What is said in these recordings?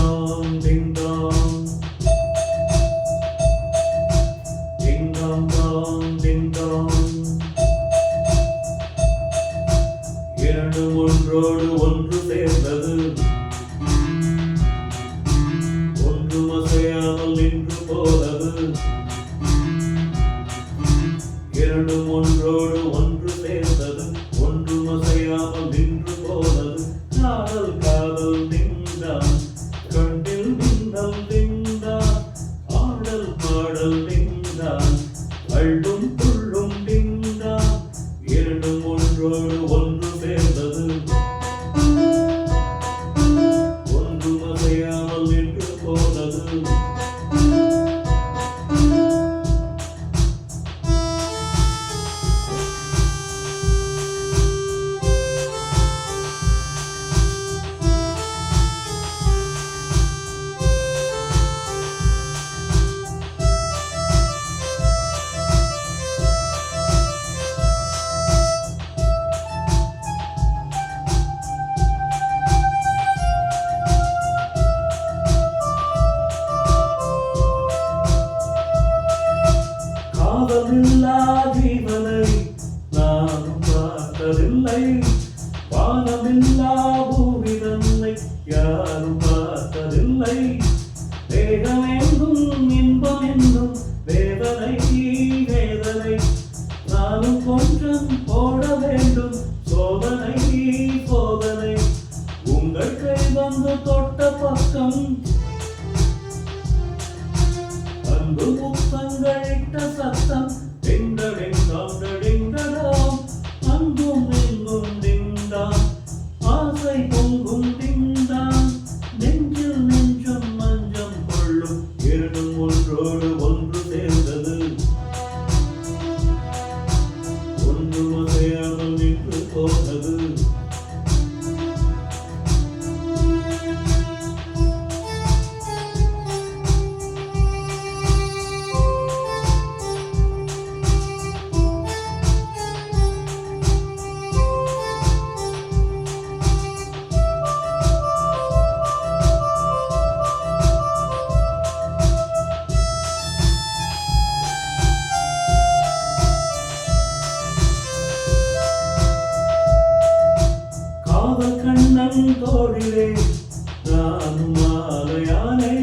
dong, ding dong. Ding dong dong, ding dong. இரண்டும் ஒன்றோடு ஒன்று சேர்ந்தது, ஒன்றும் அசையாமல் நின்று போனது. இரண்டும் ஒன்றோடு ஒன்று சேர்ந்தது, ஒன்றும் அசையாமல் நின்று போனது. காதல் காதல் திண்டான், கண்ணில் மின்னல் திண்டான், ஆடல் பாடல் திண்டான், அள்ளும் துள்ளும் திண்டான். இரண்டும் ஒன்றோடு ஒன்று சேர்ந்தது, ஒன்றும் அசையாமல் நின்று போனது. காதலில்லா ஜீவனை நானும் பார்த்ததில்லை, வானமில்லா பூமி தன்னை யாரும் பார்த்ததில்லை. தேகமெங்கும் இன்பம் என்னும் வேதனை வேதனை, நானும் கொஞ்சம் போட வேண்டும் சோதனை சோதனை. உங்கள் கை வந்து தொட்ட பக்கம் அன்பு முத்தங்களிட்ட சத்தம், டிண்டடிங்காம் அங்கும் எங்கும் திண்டாம், ஆசை பொங்கும் திண்டாம், நெஞ்சில் நெஞ்சம் மஞ்சம் கொள்ளும். இரண்டும் ஒன்றோடு ஒன்று சேர்ந்தது, ஒன்றும் அசையாமல் நின்று போனது. காதல் கண்ணன் தோழிலே நானும் மாலையானே,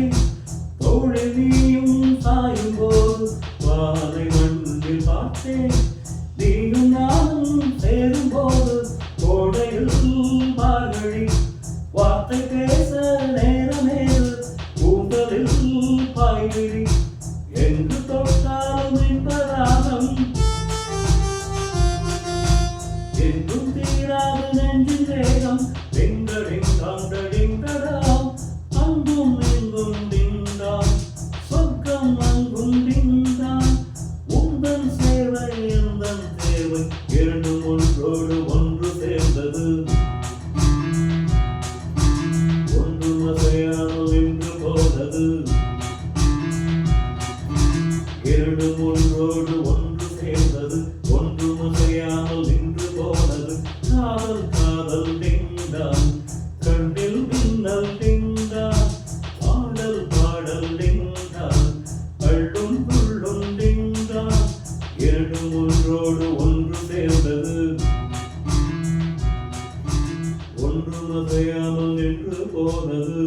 தோழி நீயும் சாயும் போது வானை மண்ணில் பார்த்தேன். நீயும் நானும் சேரும் போது கோடையில் மார்கழி, வார்த்தை பேச நேரமேறு கூந்தலில் பாய்விழி. எங்கு தொட்டாலும் இன்பராகம், என்றும் தீராது நெஞ்சின் வேகம். டிங்கடிங்காம் அங்கும் எங்கும் திண்டாம், சொர்க்கம் அங்கும் திண்டாம். உந்தன் சேவை எந்தன் தேவை, இரண்டும் ஒன்றோடு ஒன்று சேர்ந்தது, ஒன்றும் அசையாமல் நின்று போனது. இரண்டும் ஒன்றோடு ஒன்று சேர்ந்தது, ஒன்றும் அசையாமல் நின்று போனது. காதல் காதல் திண்டான், கண்ணில் மின்னல் திண்டான், ஆடல் பாடல் திண்டான், அள்ளும் துள்ளும் திண்டான். இரண்டும் ஒன்றோடு ஒன்று சேர்ந்தது, ஒன்றும் அசையாமல் நின்று போனது.